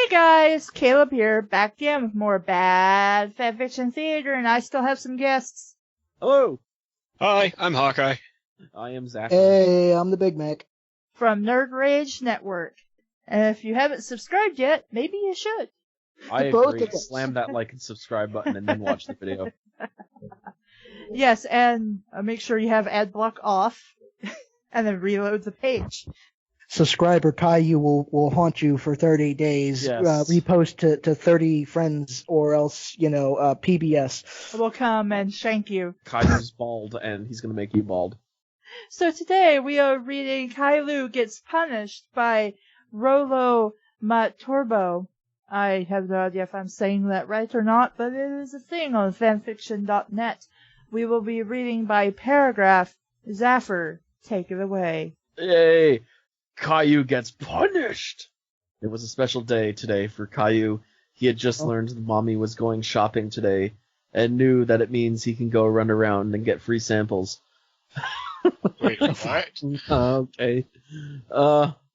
Hey guys, Caleb here, back again with more bad fanfiction theater, and I still have some guests. Hello. Hi, I'm Hawkeye. I am Zach. Hey, I'm the Big Mac. From Nerd Rage Network. And if you haven't subscribed yet, maybe you should. I Both agree. of us. Slam that like and subscribe button and then watch the video. Yes, and make sure you have ad block off, and then reload the page. Subscriber Caillou will haunt you for 30 days. Yes. Repost to 30 friends, or else, PBS. We'll come and shank you. Caillou's bald, and he's gonna make you bald. So today we are reading Caillou Gets Punished by Rollo Maturbo. I have no idea if I'm saying that right or not, but it is a thing on fanfiction.net. We will be reading by paragraph. Zaffer, take it away. Yay! Caillou gets punished! It was a special day today for Caillou. He had just learned that Mommy was going shopping today, and knew that it means he can go run around and get free samples. Wait, what? Okay.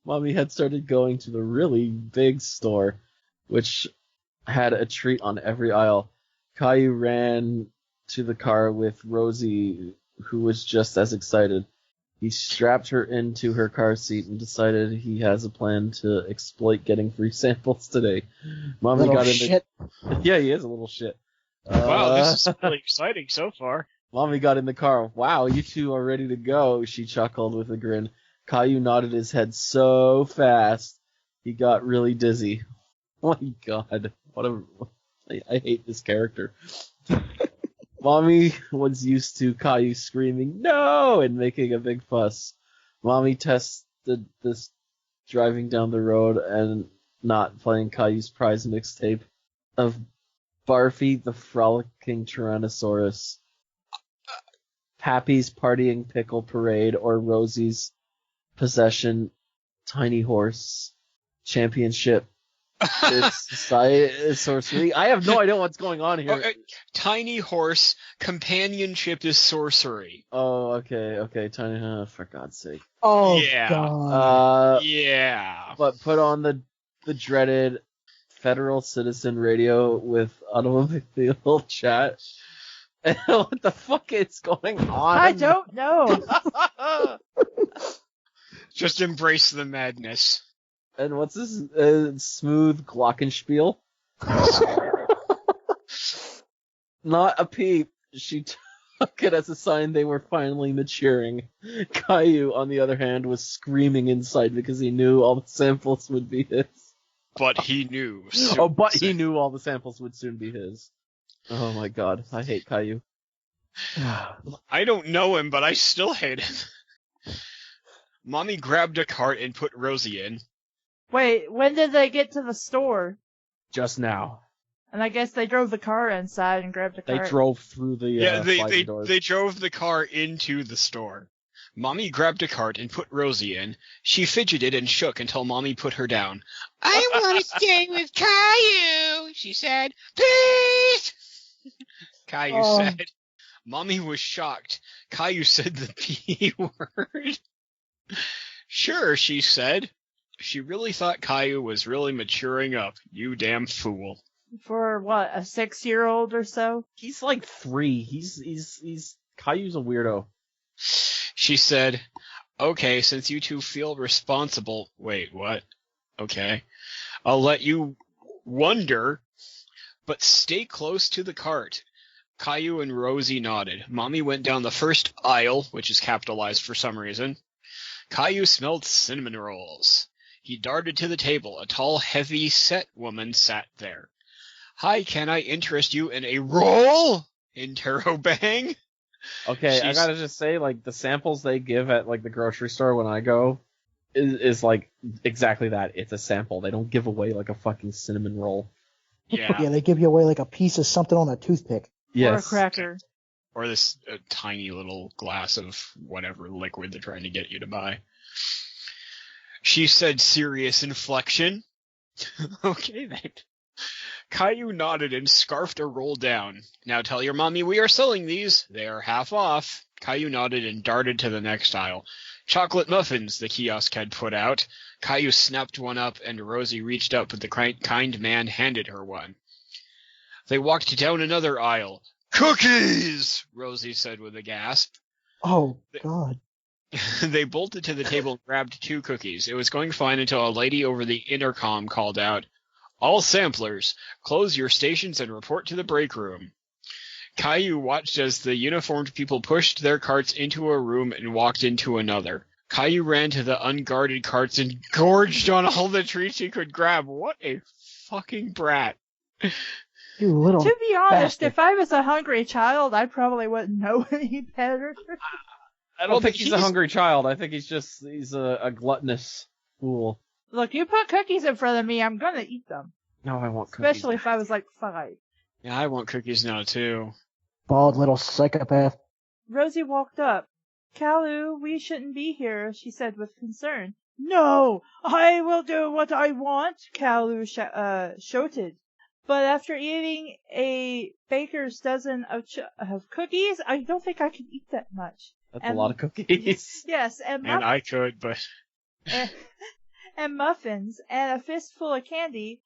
Mommy had started going to the really big store, which had a treat on every aisle. Caillou ran to the car with Rosie, who was just as excited. He strapped her into her car seat and decided he has a plan to exploit getting free samples today. Mommy Little got in shit. Yeah, he is a little shit. Wow, this is really exciting so far. Mommy got in the car. Wow, you two are ready to go, she chuckled with a grin. Caillou nodded his head so fast, he got really dizzy. Oh my god, I hate this character. Mommy was used to Caillou screaming, "No!" and making a big fuss. Mommy tested this driving down the road and not playing Caillou's prize mixtape of Barfy the Frolicking Tyrannosaurus, Pappy's Partying Pickle Parade, or Rosie's Possession Tiny Horse Championship. It's sorcery. I have no idea what's going on here. Tiny horse companionship is sorcery. Oh, okay. Tiny, for God's sake. Oh, Yeah. God. Yeah. But put on the dreaded Federal Citizen Radio with automobile chat. What the fuck is going on? I don't know. Just embrace the madness. And what's this? Smooth glockenspiel? Not a peep. She took it as a sign they were finally maturing. Caillou, on the other hand, was screaming inside because he knew all the samples would be his. But he knew. He knew all the samples would soon be his. Oh my god, I hate Caillou. I don't know him, but I still hate him. Mommy grabbed a cart and put Rosie in. Wait, when did they get to the store? Just now. And I guess they drove the car inside and grabbed a They cart. drove through the sliding doors. They drove the car into the store. Mommy grabbed a cart and put Rosie in. She fidgeted and shook until Mommy put her down. I want to stay with Caillou, she said. Please! Caillou said. Mommy was shocked. Caillou said the P word. Sure, she said. She really thought Caillou was really maturing up. You damn fool. For what, a 6-year-old or so? He's like 3. He's Caillou's a weirdo. She said, okay, since you two feel responsible... Wait, what? Okay. I'll let you wonder, but stay close to the cart. Caillou and Rosie nodded. Mommy went down the first aisle, which is capitalized for some reason. Caillou smelled cinnamon rolls. He darted to the table. A tall, heavy-set woman sat there. Hi, can I interest you in a roll? Interrobang. Okay, I gotta just say, like, the samples they give at, like, the grocery store when I go is like, exactly that. It's a sample. They don't give away, like, a fucking cinnamon roll. Yeah. Yeah, they give you away like a piece of something on a toothpick. Or a cracker. Or this tiny little glass of whatever liquid they're trying to get you to buy. She said, serious inflection. Okay, then. Caillou nodded and scarfed a roll down. Now tell your mommy we are selling these. They are half off. Caillou nodded and darted to the next aisle. Chocolate muffins, the kiosk had put out. Caillou snapped one up, and Rosie reached up, but the kind man handed her one. They walked down another aisle. Cookies! Rosie said with a gasp. Oh, God. They bolted to the table and grabbed 2 cookies. It was going fine until a lady over the intercom called out, "All samplers, close your stations and report to the break room." Caillou watched as the uniformed people pushed their carts into a room and walked into another. Caillou ran to the unguarded carts and gorged on all the treats he could grab. What a fucking brat. You little To be honest, bastard. if I was a hungry child, I probably wouldn't know any better. I don't Well, think but he's a he's- hungry child. I think he's a gluttonous fool. Look, you put cookies in front of me, I'm gonna eat them. No, I want cookies. Especially if I was like 5. Yeah, I want cookies now, too. Bald little psychopath. Rosie walked up. Caillou, we shouldn't be here, she said with concern. No, I will do what I want, Caillou shouted. But after eating a baker's dozen of cookies, I don't think I can eat that much. That's a lot of cookies. Yes, and And I could, but... and muffins, and a fistful of candy.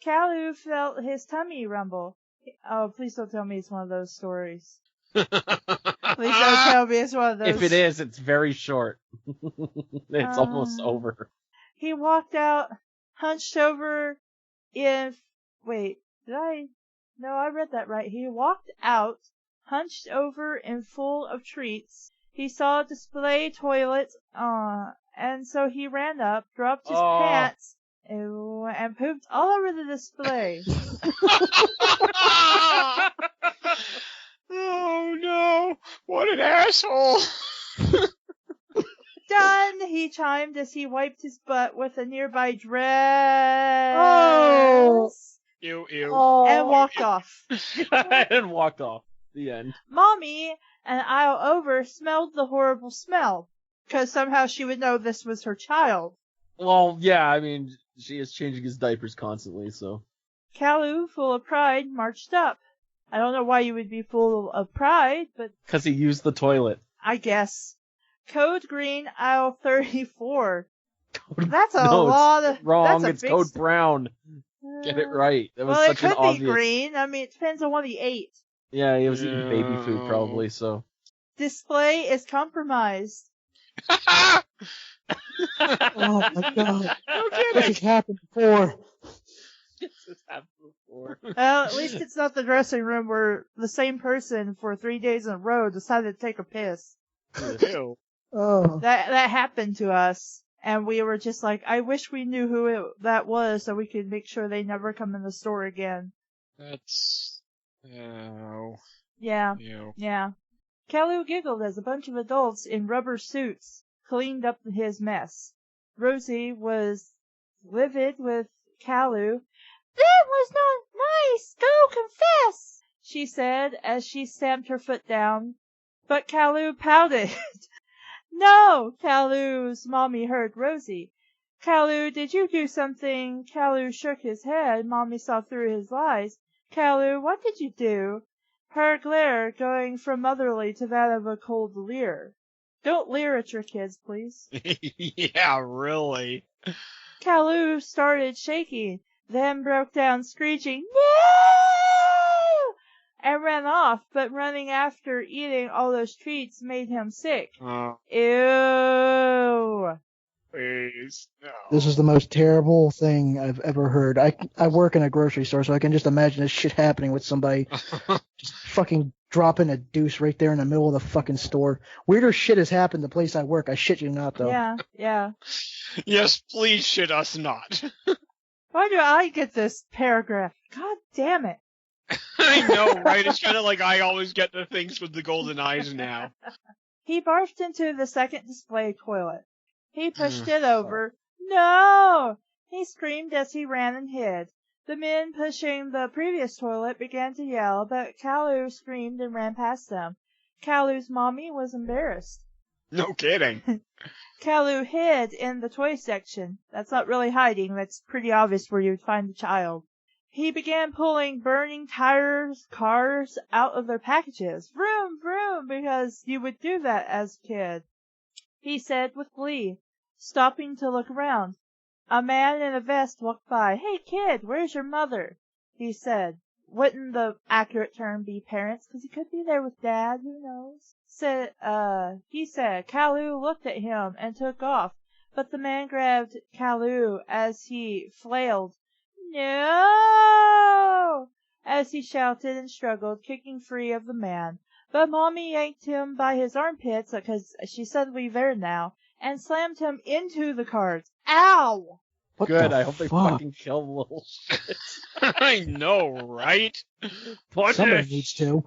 Caillou felt his tummy rumble. Oh, please don't tell me it's one of those stories. Please don't tell me it's one of those. If it is, it's very short. It's almost over. He walked out, hunched over in... Wait, did I... No, I read that right. He walked out, hunched over and full of treats. He saw a display toilet, and so he ran up, dropped his pants, and pooped all over the display. Oh no! What an asshole! Done, he chimed as he wiped his butt with a nearby dress. Oh. Ew, ew. Oh. And walked off. And walked off. The end. Mommy, an aisle over, smelled the horrible smell, because somehow she would know this was her child. Well, yeah, I mean, she is changing his diapers constantly, so. Caillou, full of pride, marched up. I don't know why you would be full of pride, but Because he used the toilet. I guess. Code green, aisle 34. That's a No, lot of... Wrong, that's a it's big code brown. Get it right. That was well, such it could an obvious. be green. I mean, it depends on what he ate. Yeah, he was eating baby No. food probably, so. Display is compromised. Oh my God. No This kidding! has happened before. This has happened before. Well, at least it's not the dressing room where the same person for 3 days in a row decided to take a piss. Ew. Oh. That happened to us. And we were just like, I wish we knew who that was so we could make sure they never come in the store again. That's... Oh. Yeah, Ew. yeah. Caillou giggled as a bunch of adults in rubber suits cleaned up his mess. Rosie was livid with Caillou. That was not nice! Go confess! She said as she stamped her foot down. But Caillou pouted. No! Caillou's mommy heard Rosie. Caillou, did you do something? Caillou shook his head. Mommy saw through his lies. Caillou, what did you do? Her glare going from motherly to that of a cold leer. Don't leer at your kids, please. Yeah, really. Caillou started shaking, then broke down screeching, No! And ran off, but running after eating all those treats made him sick. Oh, Ew. please. No. This is the most terrible thing I've ever heard. I work in a grocery store, so I can just imagine this shit happening with somebody just fucking dropping a deuce right there in the middle of the fucking store. Weirder shit has happened the place I work. I shit you not, though. Yeah. Yes, please shit us not. Why do I get this paragraph? God damn it. I know, right? It's kind of like I always get the things with the golden eyes now. He barfed into the second display toilet. He pushed it over. No! He screamed as he ran and hid. The men pushing the previous toilet began to yell, but Caillou screamed and ran past them. Caillou's mommy was embarrassed. No kidding. Caillou hid in the toy section. That's not really hiding. That's pretty obvious where you'd find the child. He began pulling burning cars out of their packages. Vroom, vroom, because you would do that as a kid, he said with glee, stopping to look around. A man in a vest walked by. Hey, kid, where's your mother? He said. Wouldn't the accurate term be parents? Because he could be there with Dad, who knows? He said. Caillou looked at him and took off, but the man grabbed Caillou as he flailed. No! As he shouted and struggled, kicking free of the man. But Mommy yanked him by his armpits, because she's suddenly there now, and slammed him into the cars. Ow! What Good, the I hope they fuck? fucking kill the little shit. I know, right? Somebody needs to.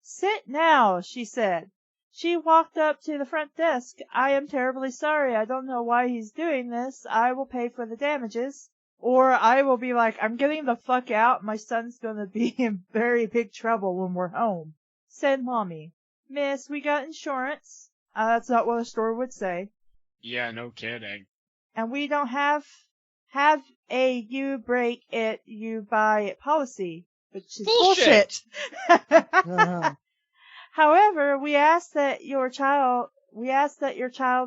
Sit now, she said. She walked up to the front desk. I am terribly sorry. I don't know why he's doing this. I will pay for the damages. Or I will be like, I'm getting the fuck out. My son's gonna be in very big trouble when we're home, said Mommy. Miss, we got insurance. That's not what a store would say. Yeah, no kidding. And we don't have a you break it, you buy it policy, which is bullshit. However, we ask that your child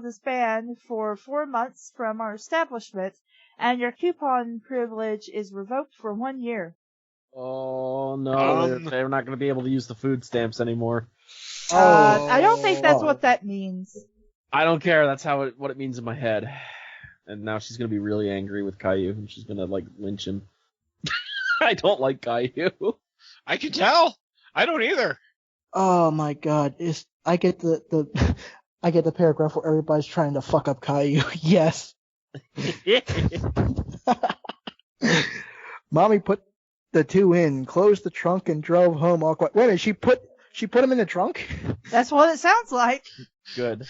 is banned for 4 months from our establishment, and your coupon privilege is revoked for 1 year. Oh no, they're not going to be able to use the food stamps anymore. I don't think that's what that means. I don't care. That's what it means in my head. And now she's going to be really angry with Caillou, and she's going to lynch him. I don't like Caillou. I can tell. I don't either. Oh my god! I get the I get the paragraph where everybody's trying to fuck up Caillou. Yes. Mommy put the two in, closed the trunk, and drove home all quiet. Wait a minute, she put him in the trunk? That's what it sounds like. Good.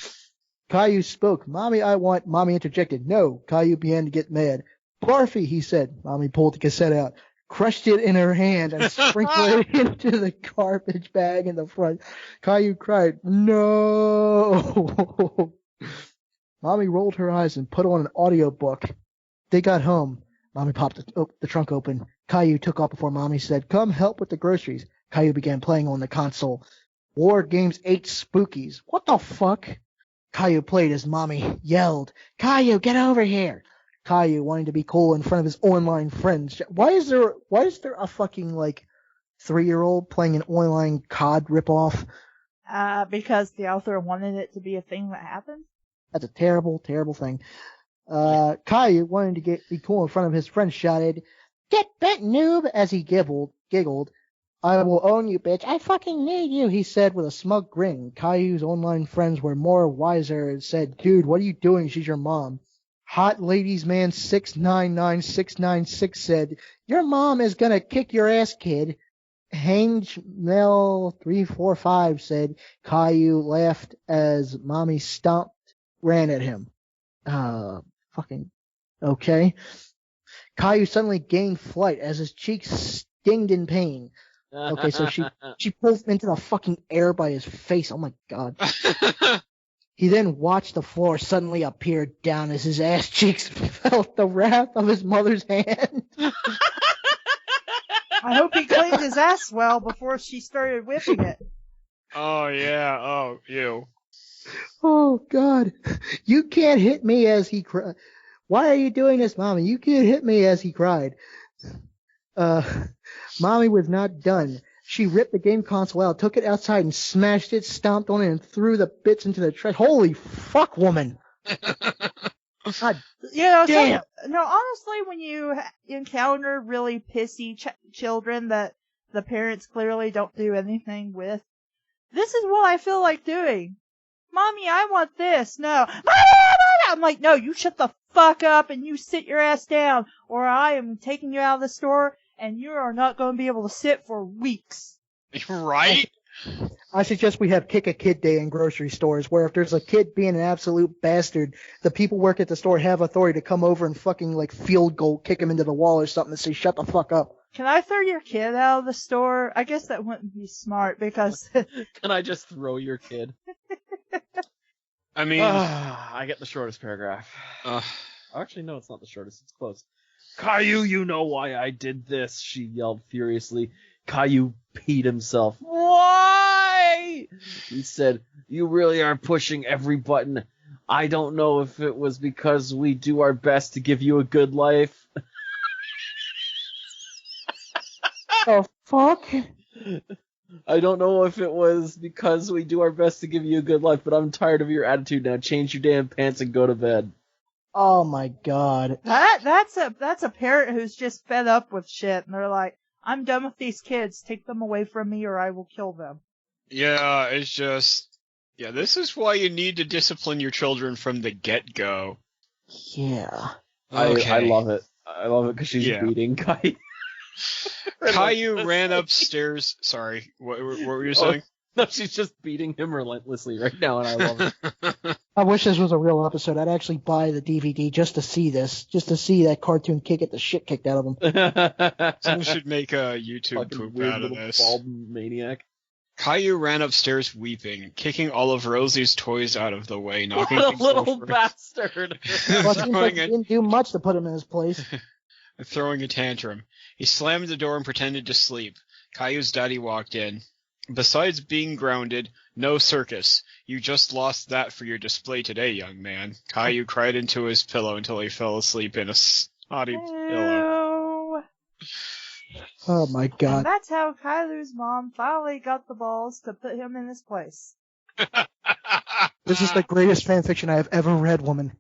Caillou spoke. Mommy interjected. No. Caillou began to get mad. Barfy, he said. Mommy pulled the cassette out, crushed it in her hand, and sprinkled it into the garbage bag in the front. Caillou cried, no. Mommy rolled her eyes and put on an audiobook. They got home. Mommy popped the trunk open. Caillou took off before Mommy said, come help with the groceries. Caillou began playing on the console. War Games 8 Spookies. What the fuck? Caillou played as Mommy yelled, Caillou, get over here. Caillou, wanting to be cool in front of his online friends. Why is there a fucking 3-year-old playing an online COD ripoff? Because the author wanted it to be a thing that happened. That's a terrible, terrible thing. Caillou, wanting to be cool in front of his friends, shouted, get bent, noob, as he giggled. I will own you, bitch. I fucking need you, he said with a smug grin. Caillou's online friends were more wiser and said, dude, what are you doing? She's your mom. Hot Ladies Man 699696 said, your mom is gonna kick your ass, kid. Hangmel345 said, Caillou laughed as Mommy ran at him. Fucking okay. Caillou suddenly gained flight as his cheeks stinged in pain. Okay, so she pulled him into the fucking air by his face. Oh my god. He then watched the floor suddenly appear down as his ass cheeks felt the wrath of his mother's hand. I hope he cleaned his ass well before she started whipping it. Oh yeah. Oh, ew. Oh god. You can't hit me, as he cried. Why are you doing this, Mommy? You can't hit me, as he cried. Mommy was not done. She ripped the game console out, took it outside and smashed it, stomped on it, and threw the bits into the trash. Holy fuck, woman! God damn! Honestly, when you encounter really pissy children that the parents clearly don't do anything with, this is what I feel like doing. Mommy, I want this. No. I'm like, no, you shut the fuck up and you sit your ass down, or I am taking you out of the store and you are not going to be able to sit for weeks. Right? I suggest we have Kick a Kid Day in grocery stores, where if there's a kid being an absolute bastard, the people who work at the store have authority to come over and fucking field goal kick him into the wall or something and say, shut the fuck up. Can I throw your kid out of the store? I guess that wouldn't be smart because... Can I just throw your kid? I mean... I get the shortest paragraph. Actually, no, it's not the shortest. It's close. Caillou, you know why I did this, she yelled furiously. Caillou peed himself. Why? He said, you really are pushing every button. I don't know if it was because we do our best to give you a good life. Oh, fuck? I don't know if it was because we do our best to give you a good life, but I'm tired of your attitude now. Change your damn pants and go to bed. Oh my god. That's a parent who's just fed up with shit, and they're like, I'm done with these kids. Take them away from me, or I will kill them. Yeah, it's just... Yeah, this is why you need to discipline your children from the get-go. Yeah. Okay. I love it. I love it because she's beating Caillou. Caillou ran upstairs. Sorry, what were you saying? No, she's just beating him relentlessly right now, and I love it. I wish this was a real episode. I'd actually buy the DVD just to see this. Just to see that cartoon kid get the shit kicked out of him. Someone should make a YouTube Fucking poop weird out of little this. bald maniac. Caillou ran upstairs weeping, kicking all of Rosie's toys out of the way, knocking What a things little over, bastard. Well, it seems like he didn't do much to put him in his place. throwing a tantrum. He slammed the door and pretended to sleep. Caillou's daddy walked in. Besides being grounded, no circus. You just lost that for your display today, young man. Caillou cried into his pillow until he fell asleep in a snotty pillow. Ew. Oh my And god. that's how Kailu's mom finally got the balls to put him in his place. This is the greatest fanfiction I have ever read, woman.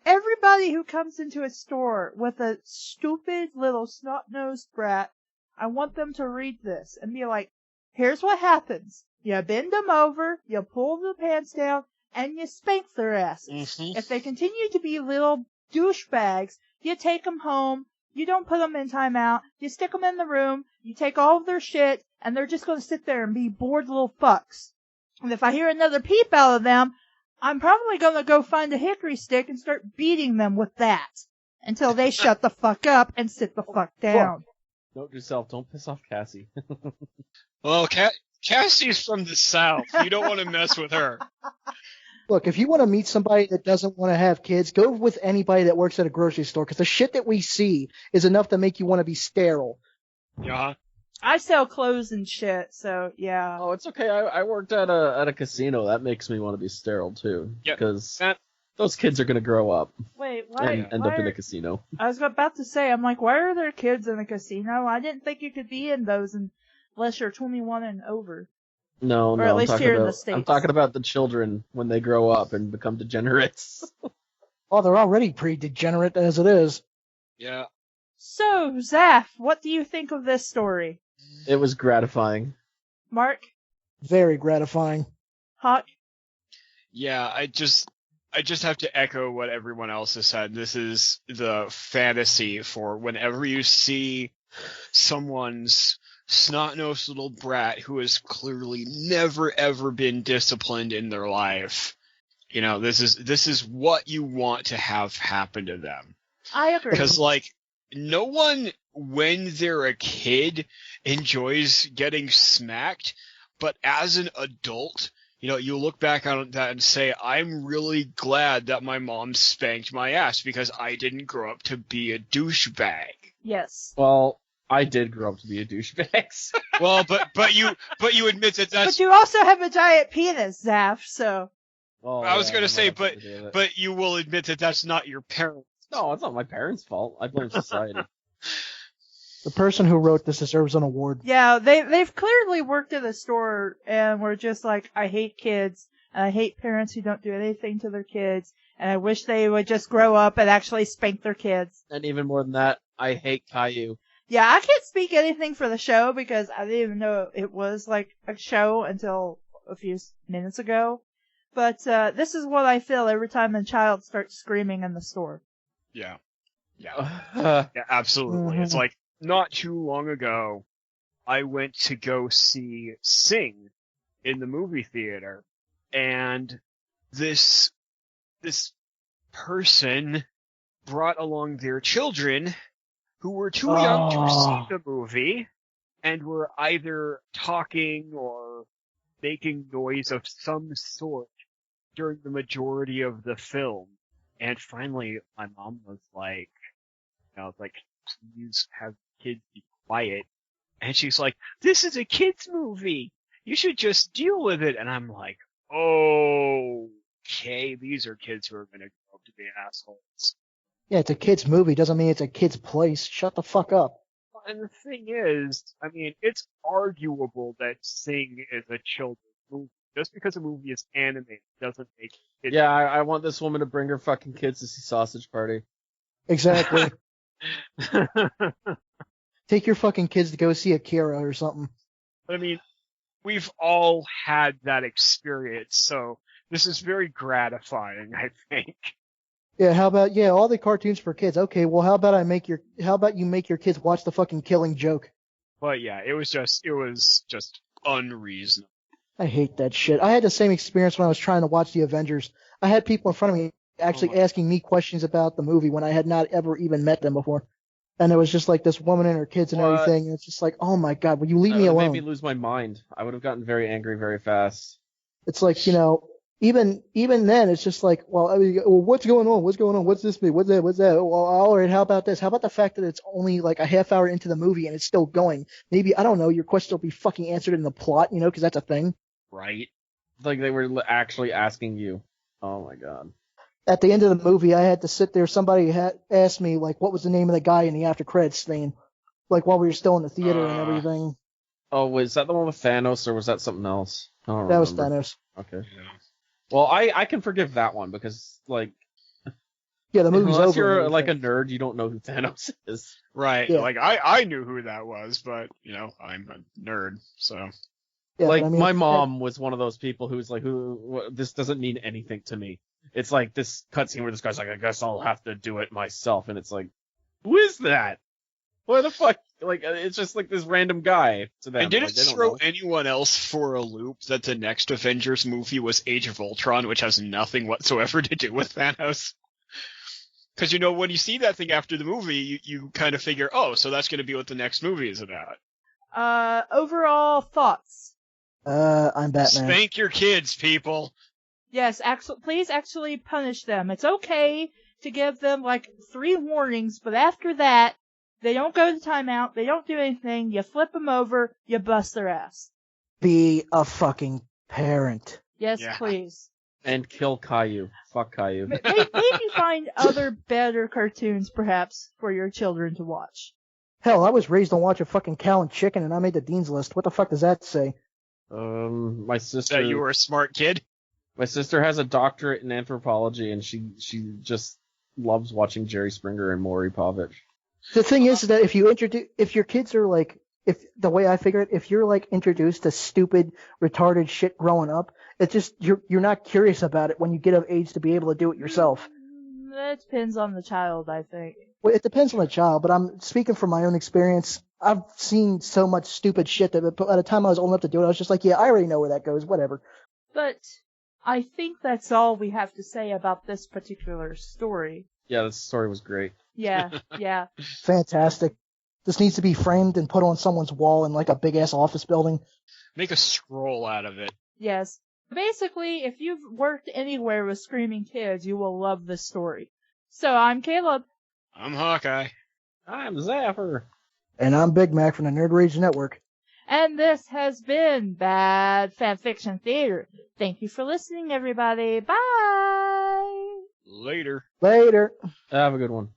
Everybody who comes into a store with a stupid little snot-nosed brat, I want them to read this and be like, here's what happens. You bend them over, you pull the pants down, and you spank their asses. Mhm. If they continue to be little douchebags, you take them home, you don't put them in timeout, you stick them in the room, you take all of their shit, and they're just going to sit there and be bored little fucks. And if I hear another peep out of them, I'm probably going to go find a hickory stick and start beating them with that until they shut the fuck up and sit the fuck down. Note yourself, don't piss off Kassie. Well, Cassie's from the South. You don't want to mess with her. Look, if you want to meet somebody that doesn't want to have kids, go with anybody that works at a grocery store, because the shit that we see is enough to make you want to be sterile. Yeah. I sell clothes and shit, so yeah. Oh, it's okay. I worked at a casino. That makes me want to be sterile too, Yep. because those kids are gonna grow up Wait, why? and end why up in are- a casino. I was about to say, I'm like, why are there kids in a casino? I didn't think you could be in those unless you're 21 and over. No, Or at I'm least talking here in the about States. I'm talking about the children when they grow up and become degenerates. Oh, they're already pretty degenerate as it is. Yeah. So, Zaf, what do you think of this story? It was gratifying. Mark? Very gratifying. Hawk? Yeah, I just have to echo what everyone else has said. This is the fantasy for whenever you see someone's snot-nosed little brat who has clearly never ever been disciplined in their life. You know, this is what you want to have happen to them. I agree. Because, like, no one, when they're a kid, enjoys getting smacked, but as an adult, you know, you look back on that and say, I'm really glad that my mom spanked my ass because I didn't grow up to be a douchebag. Yes. Well, I did grow up to be a douchebag. So. Well, but you admit that that's... But you also have a giant penis, Zaf, so. Well, I was yeah, gonna I'm say, not gonna do it. but you will admit that that's not your parent. No, it's not my parents' fault. I blame society. The person who wrote this deserves an award. Yeah, they've clearly worked at a store and were just like, I hate kids, and I hate parents who don't do anything to their kids, and I wish they would just grow up and actually spank their kids. And even more than that, I hate Caillou. Yeah, I can't speak anything for the show because I didn't even know it was like a show until a few minutes ago. But this is what I feel every time a child starts screaming in the store. Yeah. Yeah, absolutely. Mhm. It's like, not too long ago, I went to go see Sing in the movie theater, and this person brought along their children who were too young to see the movie and were either talking or making noise of some sort during the majority of the film. And finally, my mom was like, I was like, please have kids be quiet. And she's like, this is a kid's movie. You should just deal with it. And I'm like, okay, these are kids who are going to grow up to be assholes. Yeah, it's a kid's movie. Doesn't mean it's a kid's place. Shut the fuck up. And the thing is, I mean, it's arguable that Sing is a children's movie. Just because a movie is animated doesn't make it. Yeah, I want this woman to bring her fucking kids to see Sausage Party. Exactly. Take your fucking kids to go see Akira or something. But I mean, we've all had that experience, so this is very gratifying, I think. Yeah, how about all the cartoons for kids? Okay, well how about you make your kids watch the fucking Killing Joke? But yeah, it was just unreasonable. I hate that shit. I had the same experience when I was trying to watch the Avengers. I had people in front of me actually asking me questions about the movie when I had not ever even met them before. And it was just like this woman and her kids and everything. And it's just like, oh my god, will you leave me alone? It made me lose my mind. I would have gotten very angry very fast. It's like, even then, it's just like, well, I mean, what's going on? What's going on? What's this mean? What's that? Well, all right, how about this? How about the fact that it's only like a half hour into the movie and it's still going? Maybe, I don't know, your question will be fucking answered in the plot, because that's a thing. Right. Like they were actually asking you. Oh my god. At the end of the movie, I had to sit there. Somebody had asked me, like, what was the name of the guy in the after credits scene? Like, while we were still in the theater and everything. Oh, was that the one with Thanos, or was that something else? I don't That remember. was Thanos. Okay. Yeah. Well, I can forgive that one because, like, Yeah, the movie's unless over. you're like a nerd, you don't know who Thanos is. Right. Yeah. Like, I knew who that was, but, I'm a nerd, so. Yeah, Like, but I mean, my mom was one of those people who's like, this doesn't mean anything to me. It's like this cutscene where this guy's like, I guess I'll have to do it myself. And it's like, who is that? What the fuck? Like, it's just like this random guy to them. And did like, it they don't throw know. anyone else for a loop that the next Avengers movie was Age of Ultron, which has nothing whatsoever to do with Thanos? Because, when you see that thing after the movie, you kind of figure, oh, so that's going to be what the next movie is about. Overall thoughts. I'm Batman. Spank your kids, people. Yes, please actually punish them. It's okay to give them like 3 warnings, but after that, they don't go to timeout, they don't do anything, you flip them over, you bust their ass. Be a fucking parent. Yes, Yeah. please. And kill Caillou. Fuck Caillou. Maybe find other better cartoons, perhaps, for your children to watch. Hell, I was raised on watching fucking Cow and Chicken, and I made the Dean's List. What the fuck does that say? My sister. That you were a smart kid? My sister has a doctorate in anthropology, and she just loves watching Jerry Springer and Maury Povich. The thing is that if your kids are like, if the way I figure it, if you're like introduced to stupid, retarded shit growing up, it's just you're not curious about it when you get of age to be able to do it yourself. That depends on the child, I think. Well, it depends on the child, but I'm speaking from my own experience. I've seen so much stupid shit that by the time I was old enough to do it, I was just like, yeah, I already know where that goes, whatever. But I think that's all we have to say about this particular story. Yeah, this story was great. Yeah. Fantastic. This needs to be framed and put on someone's wall in like a big ass office building. Make a scroll out of it. Yes. Basically, if you've worked anywhere with screaming kids, you will love this story. So I'm Caleb. I'm Hawkeye. I'm Zaffer. And I'm Big Mac from the Nerd Rage Network. And this has been Bad Fanfiction Theater. Thank you for listening, everybody. Bye! Later. Later. Have a good one.